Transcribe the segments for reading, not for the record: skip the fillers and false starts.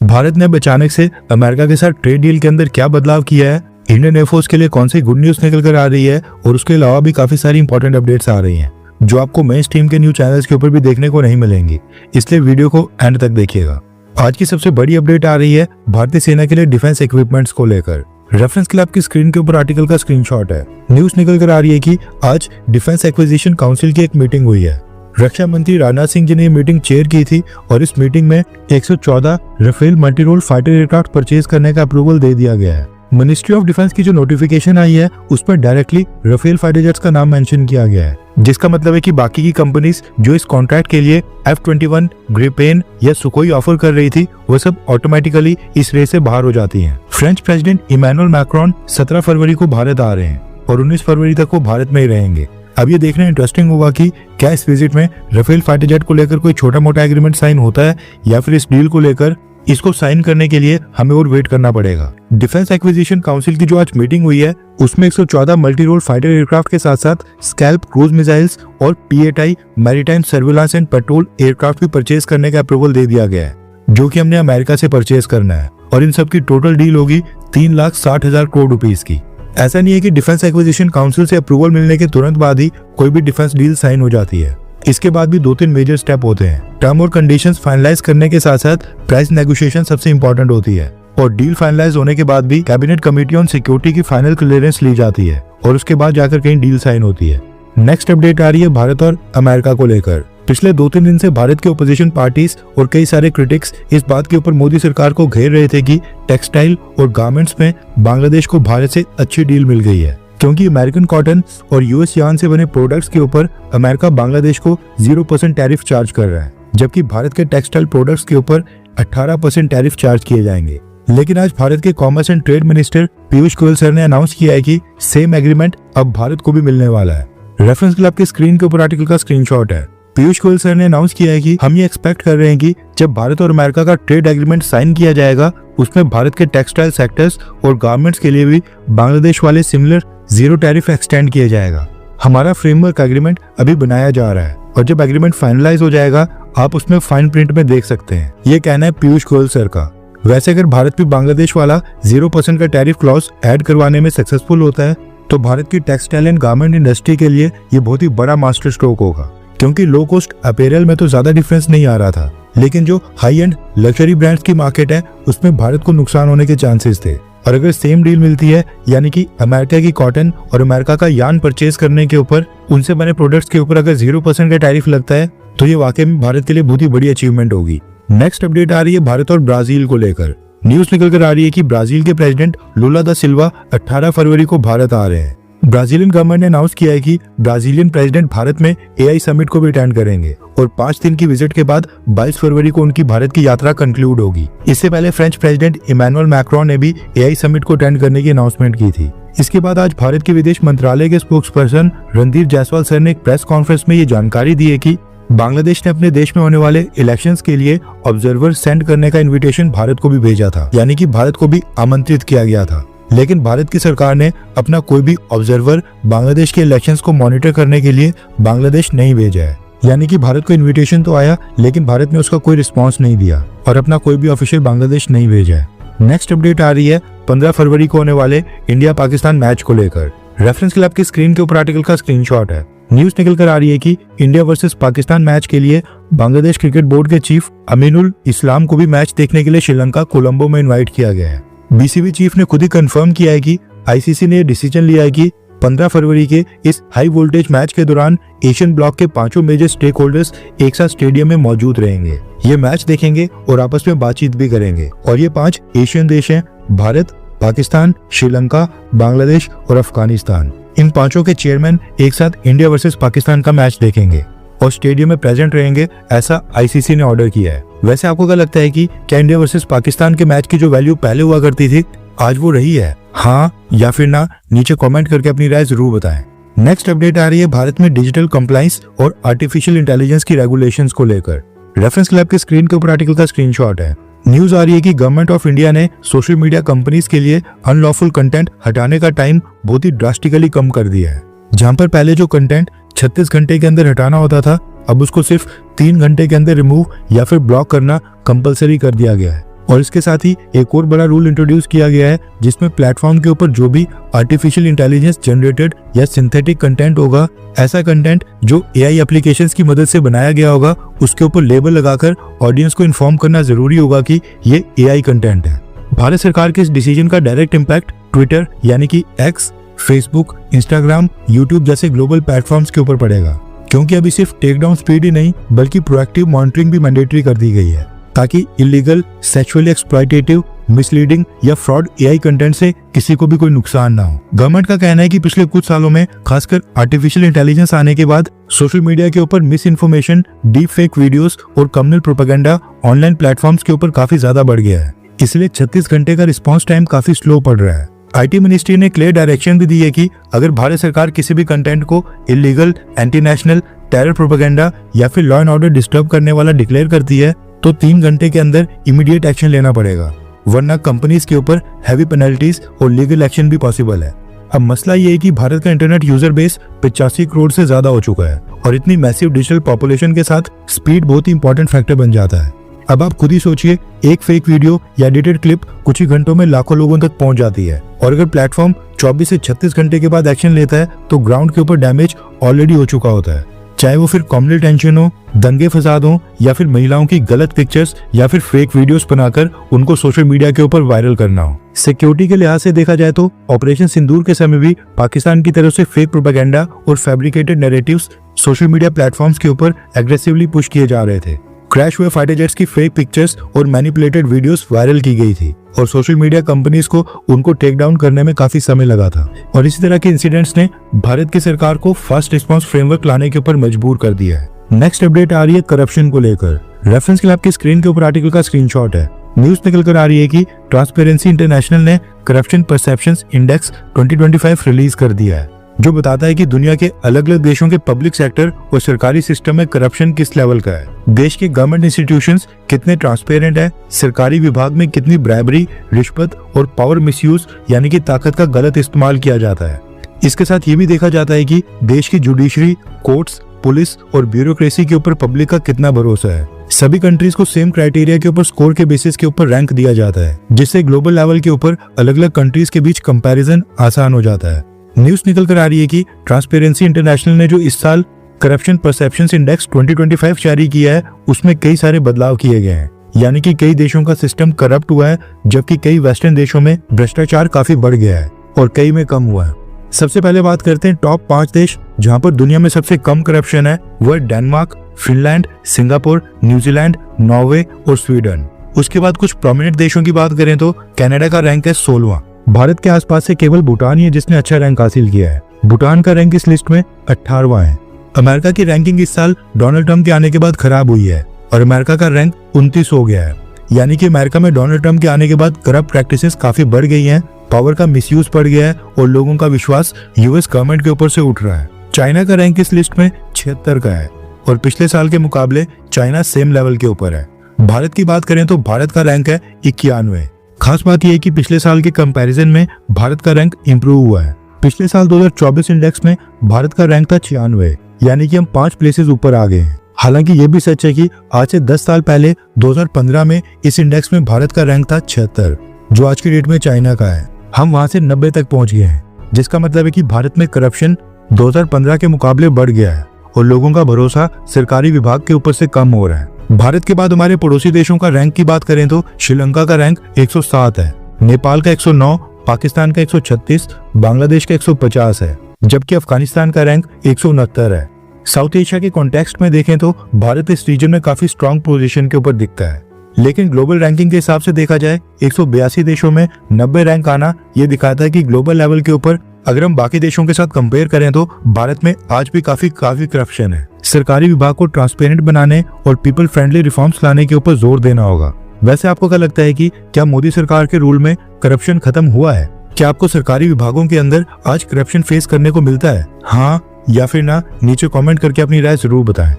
भारत ने अब अचानक से अमेरिका के साथ ट्रेड डील के अंदर क्या बदलाव किया है, इंडियन एयरफोर्स के लिए कौन सी गुड न्यूज निकल कर आ रही है और उसके अलावा भी काफी सारी इंपॉर्टेंट अपडेट्स आ रही हैं जो आपको मेन स्ट्रीम के न्यूज चैनल्स के ऊपर भी देखने को नहीं मिलेंगी, इसलिए वीडियो को एंड तक देखिएगा। आज की सबसे बड़ी अपडेट आ रही है भारतीय सेना के लिए डिफेंस इक्विपमेंट्स को लेकर। रेफरेंस के लिए आपकी स्क्रीन के ऊपर आर्टिकल का स्क्रीनशॉट है। न्यूज निकल कर आ रही है कि आज डिफेंस एक्विजिशन काउंसिल की एक मीटिंग हुई है। रक्षा मंत्री राजनाथ सिंह जी ने मीटिंग चेयर की थी और इस मीटिंग में 114 Rafale multi role fighter aircraft purchase करने का अप्रूवल दे दिया गया है। मिनिस्ट्री ऑफ डिफेंस की जो नोटिफिकेशन आई है उस पर डायरेक्टली राफेल फाइटर जेट्स का नाम मेंशन किया गया है, जिसका मतलब है कि बाकी की कंपनीज जो इस कॉन्ट्रैक्ट के लिए F-21, ग्रिपेन या सुकोई ऑफर कर रही थी वो सब ऑटोमेटिकली इस रेस से बाहर हो जाती हैं। फ्रेंच प्रेसिडेंट इमैनुअल मैक्रोन 17 फरवरी को भारत आ रहे हैं और 19 फरवरी तक वो भारत में ही रहेंगे। अब ये देखना इंटरेस्टिंग होगा कि क्या इस विजिट में राफेल फाइटर जेट को लेकर कोई छोटा मोटा एग्रीमेंट साइन होता है या फिर इस डील को लेकर इसको साइन करने के लिए हमें और वेट करना पड़ेगा। डिफेंस एक्विजिशन काउंसिल की जो आज मीटिंग हुई है उसमें 114 मल्टी रोल फाइटर एयरक्राफ्ट के साथ साथ स्कैल्प क्रूज मिसाइल्स और P-8I maritime surveillance and petrol aircraft भी परचेज करने का अप्रूवल दे दिया गया है, जो कि हमने अमेरिका से परचेज करना है और इन सब की टोटल डील होगी 3,60,000 करोड़ रुपीज की। ऐसा नहीं है कि डिफेंस एक्विजिशन काउंसिल से अप्रूवल मिलने के तुरंत बाद ही कोई भी डिफेंस डील साइन हो जाती है। इसके बाद भी 2-3 मेजर स्टेप होते हैं। टर्म और कंडीशंस फाइनलाइज करने के साथ साथ प्राइस नेगोशिएशन सबसे इंपॉर्टेंट होती है और डील फाइनलाइज होने के बाद भी कैबिनेट कमेटी ऑन सिक्योरिटी की फाइनल क्लियरेंस ली जाती है और उसके बाद जाकर कहीं डील साइन होती है। नेक्स्ट अपडेट आ रही है भारत और अमेरिका को लेकर। पिछले 2-3 दिन से भारत के ओपोजिशन पार्टीज और कई सारे क्रिटिक्स इस बात के ऊपर मोदी सरकार को घेर रहे थे कि टेक्सटाइल और गारमेंट्स में बांग्लादेश को भारत से अच्छी डील मिल गई है, क्योंकि अमेरिकन कॉटन और यूएस यार्न से बने प्रोडक्ट्स के ऊपर अमेरिका बांग्लादेश को 0% टैरिफ चार्ज कर रहा है, जबकि भारत के टेक्सटाइल प्रोडक्ट्स के ऊपर 18% टैरिफ चार्ज किए जाएंगे। लेकिन आज भारत के commerce and trade minister Piyush Goyal sir ने अनाउंस किया है कि सेम एग्रीमेंट अब भारत को भी मिलने वाला है। रेफरेंस के लिए आपके स्क्रीन के ऊपर आर्टिकल का स्क्रीनशॉट है। पीयूष गोयल सर ने अनाउंस किया है कि हम ये एक्सपेक्ट कर रहे हैं कि जब भारत और अमेरिका का ट्रेड एग्रीमेंट साइन किया जाएगा उसमें भारत के टेक्सटाइल सेक्टर्स और गारमेंट्स के लिए भी बांग्लादेश वाले सिमिलर 0 टैरिफ एक्सटेंड किया जाएगा। हमारा फ्रेमवर्क एग्रीमेंट अभी बनाया जा रहा है और जब एग्रीमेंट फाइनलाइज हो जाएगा आप उसमें फाइन प्रिंट में देख सकते हैं। ये कहना है पीयूष गोयल सर का। वैसे अगर भारत भी बांग्लादेश वाला 0% का टैरिफ क्लॉज ऐड करवाने में सक्सेसफुल होता है तो भारत की टेक्सटाइल एंड गारमेंट इंडस्ट्री के लिए ये बहुत ही बड़ा मास्टर स्ट्रोक होगा, क्योंकि लो कॉस्ट अपैरल में तो ज्यादा डिफरेंस नहीं आ रहा था, लेकिन जो हाई एंड लग्जरी ब्रांड्स की मार्केट है उसमें भारत को नुकसान होने के चांसेस थे। और अगर सेम डील मिलती है, यानी कि अमेरिका की कॉटन और अमेरिका का यार्न परचेज करने के ऊपर उनसे बने प्रोडक्ट्स के ऊपर अगर 0% का टैरिफ लगता है तो ये वाकई में भारत के लिए बहुत ही बड़ी अचीवमेंट होगी। नेक्स्ट अपडेट आ रही है भारत और ब्राजील को लेकर। न्यूज निकल कर आ रही है कि ब्राजील के प्रेसिडेंट लुला दा सिल्वा 18 फरवरी को भारत आ रहे हैं। ब्राजीलियन गवर्नमेंट ने अनाउंस किया है कि ब्राजीलियन प्रेसिडेंट भारत में AI समिट को भी अटेंड करेंगे और 5 दिन की विजिट के बाद 22 फरवरी को उनकी भारत की यात्रा कंक्लूड होगी। इससे पहले फ्रेंच प्रेसिडेंट इमैनुअल मैक्रोन ने भी AI समिट को अटेंड करने की अनाउंसमेंट की थी। इसके बाद आज भारत के विदेश मंत्रालय के spokes person Randhir Jaiswal sir ने एक प्रेस कॉन्फ्रेंस में ये जानकारी दी है कि बांग्लादेश ने अपने देश में होने वाले इलेक्शंस के लिए ऑब्जर्वर सेंड करने का इन्विटेशन भारत को भी भेजा था, यानी कि भारत को भी आमंत्रित किया गया था। लेकिन भारत की सरकार ने अपना कोई भी ऑब्जर्वर बांग्लादेश के इलेक्शंस को मॉनिटर करने के लिए बांग्लादेश नहीं भेजा है, यानी कि भारत को इन्विटेशन तो आया लेकिन भारत ने उसका कोई रिस्पांस नहीं दिया और अपना कोई भी ऑफिशियल बांग्लादेश नहीं भेजा है। नेक्स्ट अपडेट आ रही है 15 फरवरी को होने वाले इंडिया पाकिस्तान मैच को लेकर। रेफरेंस के लिए आपकी स्क्रीन के ऊपर आर्टिकल का स्क्रीनशॉट है। न्यूज निकल कर आ रही है कि इंडिया वर्सेस पाकिस्तान मैच के लिए बांग्लादेश क्रिकेट बोर्ड के चीफ अमीनुल इस्लाम को भी मैच देखने के लिए श्रीलंका कोलंबो में इन्वाइट किया गया है। BCB चीफ ने खुद ही कंफर्म किया है कि ICC ने डिसीजन लिया है कि 15 फरवरी के इस हाई वोल्टेज मैच के दौरान एशियन ब्लॉक के 5 मेजर स्टेक होल्डर्स एक साथ स्टेडियम में मौजूद रहेंगे। ये मैच देखेंगे और आपस में बातचीत भी करेंगे और ये 5 एशियन देश हैं, भारत, पाकिस्तान, श्रीलंका, बांग्लादेश और अफगानिस्तान। इन 5 के चेयरमैन एक साथ इंडिया वर्सेस पाकिस्तान का मैच देखेंगे और स्टेडियम में प्रेजेंट रहेंगे, ऐसा ICC ने ऑर्डर किया है। वैसे आपको क्या लगता है कि क्या इंडिया वर्सेस पाकिस्तान के मैच की जो वैल्यू पहले हुआ करती थी आज वो रही है? हाँ या फिर ना, नीचे कमेंट करके अपनी राय जरूर बताएं। नेक्स्ट अपडेट आ रही है भारत में डिजिटल कंप्लायंस और आर्टिफिशियल इंटेलिजेंस की रेगुलेशंस को लेकर। रेफरेंस के लिए आपके स्क्रीन के ऊपर आर्टिकल का स्क्रीनशॉट है। न्यूज आ रही है कि गवर्नमेंट ऑफ इंडिया ने सोशल मीडिया कंपनीज के लिए अनलॉफुल कंटेंट हटाने का टाइम बहुत ही ड्रास्टिकली कम कर दिया है। जहां पर पहले जो कंटेंट 36 घंटे के अंदर हटाना होता था अब उसको सिर्फ 3 घंटे के अंदर रिमूव या फिर ब्लॉक करना कंपलसरी कर दिया गया है। और इसके साथ ही एक और बड़ा रूल इंट्रोड्यूस किया गया है जिसमें प्लेटफॉर्म के ऊपर जो भी आर्टिफिशियल इंटेलिजेंस जनरेटेड या सिंथेटिक कंटेंट होगा, ऐसा कंटेंट जो एआई एप्लीकेशंस की मदद से बनाया गया होगा, उसके ऊपर लेबल लगाकर ऑडियंस को इन्फॉर्म करना जरूरी होगा कि ये एआई कंटेंट है। भारत सरकार के इस डिसीजन का डायरेक्ट इम्पैक्ट ट्विटर यानी कि एक्स, फेसबुक, इंस्टाग्राम, यूट्यूब जैसे ग्लोबल प्लेटफॉर्म्स के ऊपर पड़ेगा, क्योंकि अभी सिर्फ टेक डाउन स्पीड ही नहीं बल्कि प्रोएक्टिव मॉनिटरिंग भी मैंडेटरी कर दी गई है ताकि इलीगल, सेक्सुअली एक्सप्लॉयटेटिव, मिसलीडिंग या फ्रॉड एआई कंटेंट से किसी को भी कोई नुकसान ना हो। गवर्नमेंट का कहना है कि पिछले कुछ सालों में खासकर आर्टिफिशियल इंटेलिजेंस आने के बाद सोशल मीडिया के ऊपर miss information, deep fake videos और कम्युनल प्रोपेगेंडा ऑनलाइन प्लेटफॉर्म्स के ऊपर काफी ज्यादा बढ़ गया है, इसलिए 36 घंटे का रिस्पॉन्स टाइम काफी स्लो पड़ रहा है। आईटी मिनिस्ट्री ने क्लियर डायरेक्शन भी दी है कि अगर भारत सरकार किसी भी कंटेंट को illegal, anti national, terror propaganda या फिर लॉ एंड ऑर्डर डिस्टर्ब करने वाला डिक्लेयर करती है तो 3 घंटे के अंदर इमीडिएट एक्शन लेना पड़ेगा, वरना कंपनीज के ऊपर हैवी पेनल्टीज और लीगल एक्शन भी पॉसिबल है। अब मसला ये है कि भारत का इंटरनेट यूजर बेस 85 करोड़ से ज्यादा हो चुका है और इतनी मैसिव डिजिटल पॉपुलेशन के साथ स्पीड बहुत ही इंपॉर्टेंट फैक्टर बन जाता है। अब आप खुद ही सोचिए, एक फेक वीडियो या एडिटेड क्लिप कुछ ही घंटों में लाखों लोगों तक पहुंच जाती है और अगर प्लेटफॉर्म 24 से 36 घंटे के बाद एक्शन लेता है तो ग्राउंड के ऊपर डैमेज ऑलरेडी हो चुका होता है, चाहे वो फिर कम्युनल टेंशन हो, दंगे फसाद हो या फिर महिलाओं की गलत पिक्चर्स या फिर फेक वीडियोस बनाकर उनको सोशल मीडिया के ऊपर वायरल करना हो। सिक्योरिटी के लिहाज से देखा जाए तो ऑपरेशन सिंदूर के समय भी पाकिस्तान की तरफ से फेक प्रोपेगेंडा और fabricated narratives social media platforms के ऊपर एग्रेसिवली पुश किए जा रहे थे। क्रैश हुए फाइटर जेट्स की फेक पिक्चर्स और मैनिपुलेटेड वीडियोस वायरल की गई थी और सोशल मीडिया कंपनीज को उनको टेक डाउन करने में काफी समय लगा था और इसी तरह के इंसिडेंट्स ने भारत की सरकार को फास्ट रिस्पांस फ्रेमवर्क लाने के ऊपर मजबूर कर दिया है। नेक्स्ट अपडेट आ रही है करप्शन को लेकर। रेफरेंस के लिए आपकी स्क्रीन के ऊपर आर्टिकल का स्क्रीनशॉट है। न्यूज निकल कर आ रही है कि ट्रांसपेरेंसी इंटरनेशनल ने करप्शन परसेप्शंस इंडेक्स 2025 रिलीज कर दिया है, जो बताता है कि दुनिया के अलग अलग देशों के पब्लिक सेक्टर और सरकारी सिस्टम में करप्शन किस लेवल का है, देश के गवर्नमेंट इंस्टीट्यूशंस कितने ट्रांसपेरेंट है, सरकारी विभाग में कितनी ब्राइबरी, रिश्वत और पावर मिसयूज यानी कि ताकत का गलत इस्तेमाल किया जाता है। इसके साथ ये भी देखा जाता है कि देश की जुडिशरी, कोर्ट्स, पुलिस और ब्यूरोक्रेसी के ऊपर पब्लिक का कितना भरोसा है। सभी कंट्रीज को सेम क्राइटेरिया के ऊपर स्कोर के बेसिस के ऊपर रैंक दिया जाता है, जिससे ग्लोबल लेवल के ऊपर अलग अलग कंट्रीज के बीच कंपैरिजन आसान हो जाता है। न्यूज निकल कर आ रही है कि ट्रांसपेरेंसी इंटरनेशनल ने जो इस साल करप्शन परसेप्शंस इंडेक्स 2025 जारी किया है उसमें कई सारे बदलाव किए गए हैं, यानी कि कई देशों का सिस्टम करप्ट हुआ है जबकि कई वेस्टर्न देशों में भ्रष्टाचार काफी बढ़ गया है और कई में कम हुआ है। सबसे पहले बात करते हैं टॉप 5 देश जहां पर दुनिया में सबसे कम करप्शन है, वह Denmark, Finland, Singapore, New Zealand, Norway और स्वीडन। उसके बाद कुछ प्रोमिनेंट देशों की बात करें तो कनाडा का रैंक है 16वां। भारत के आसपास से केवल भूटान ही है जिसने अच्छा रैंक हासिल किया है। भूटान का रैंक इस लिस्ट में 18वां है। अमेरिका की रैंकिंग इस साल डोनाल्ड ट्रंप के आने के बाद खराब हुई है और अमेरिका का रैंक 29 हो गया है, यानी कि अमेरिका में डोनाल्ड ट्रंप के आने के बाद करप्ट प्रैक्टिसेस काफी बढ़ गई हैं, पावर का मिसयूज बढ़ गया है और लोगों का विश्वास यूएस गवर्नमेंट के ऊपर से उठ रहा है। चाइना का रैंक इस लिस्ट में 76 का है और पिछले साल के मुकाबले चाइना सेम लेवल के ऊपर है। भारत की बात करें तो भारत का रैंक है 91। खास बात यह है कि पिछले साल के कंपैरिजन में भारत का रैंक इंप्रूव हुआ है। पिछले साल 2024 इंडेक्स में भारत का रैंक था 96, यानी कि हम 5 प्लेसेस ऊपर आ गए हैं। हालांकि ये भी सच है कि आज से 10 साल पहले 2015 में इस इंडेक्स में भारत का रैंक था 76, जो आज की डेट में चाइना का है। हम वहां से 90 तक पहुंच गए हैं, जिसका मतलब है कि भारत में करप्शन 2015 के मुकाबले बढ़ गया है और लोगों का भरोसा सरकारी विभाग के ऊपर से कम हो रहा है। भारत के बाद हमारे पड़ोसी देशों का रैंक की बात करें तो श्रीलंका का रैंक 107 है, नेपाल का 109, पाकिस्तान का 136, बांग्लादेश का 150 है, जबकि अफगानिस्तान का रैंक 169 है। साउथ एशिया के कॉन्टेक्स्ट में देखें तो भारत इस रीजन में काफी स्ट्रॉन्ग पोजीशन के ऊपर दिखता है, लेकिन ग्लोबल रैंकिंग के हिसाब से देखा जाए 182 देशों में 90 रैंक आना ये दिखाता है कि ग्लोबल लेवल के ऊपर अगर हम बाकी देशों के साथ कंपेयर करें तो भारत में आज भी काफी करप्शन है। सरकारी विभाग को ट्रांसपेरेंट बनाने और पीपल फ्रेंडली रिफॉर्म्स लाने के ऊपर जोर देना होगा। वैसे आपको क्या लगता है कि क्या मोदी सरकार के रूल में करप्शन खत्म हुआ है? क्या आपको सरकारी विभागों के अंदर आज करप्शन फेस करने को मिलता है? हाँ या फिर ना, नीचे कमेंट करके अपनी राय जरूर बताएं।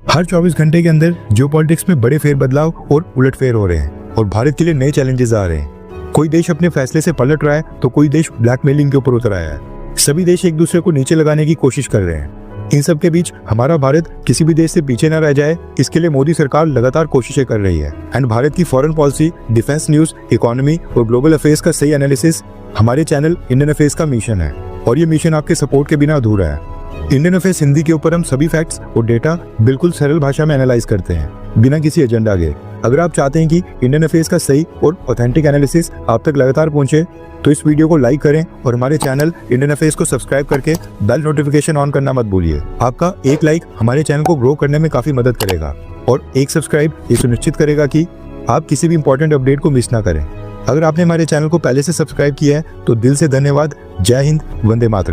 हर 24 घंटे के अंदर जियोपॉलिटिक्स में बड़े फेरबदलाव और उलटफेर हो रहे हैं और भारत के लिए नए चैलेंजेस आ रहे हैं। कोई देश अपने फैसले से पलट रहा है तो कोई देश ब्लैकमेलिंग के ऊपर उतर आया है। सभी देश एक दूसरे को नीचे लगाने की कोशिश कर रहे हैं। इन सब के बीच हमारा भारत किसी भी देश से पीछे न रह जाए, इसके लिए मोदी सरकार लगातार कोशिशें कर रही है। एंड भारत की foreign policy, defence news, economy और ग्लोबल अफेयर्स का सही एनालिसिस हमारे चैनल इंडियन अफेयर्स का मिशन है, और ये मिशन आपके सपोर्ट के बिना अधूरा है। इंडियन अफेयर्स हिंदी के ऊपर हम सभी फैक्ट्स और डेटा बिल्कुल सरल भाषा में एनालाइज करते हैं, बिना किसी एजेंडा के। अगर आप चाहते हैं कि इंडियन अफेयर्स का सही और ऑथेंटिक एनालिसिस आप तक लगातार पहुंचे, तो इस वीडियो को लाइक करें और हमारे चैनल इंडियन अफेयर्स को सब्सक्राइब करके बेल नोटिफिकेशन ऑन करना मत भूलिए। आपका एक लाइक हमारे चैनल को ग्रो करने में काफी मदद करेगा, और एक सब्सक्राइब ये सुनिश्चित करेगा कि आप किसी भी इंपॉर्टेंट अपडेट को मिस ना करें। अगर आपने हमारे चैनल को पहले से सब्सक्राइब किया है तो दिल से धन्यवाद। जय हिंद, वंदे मातरम।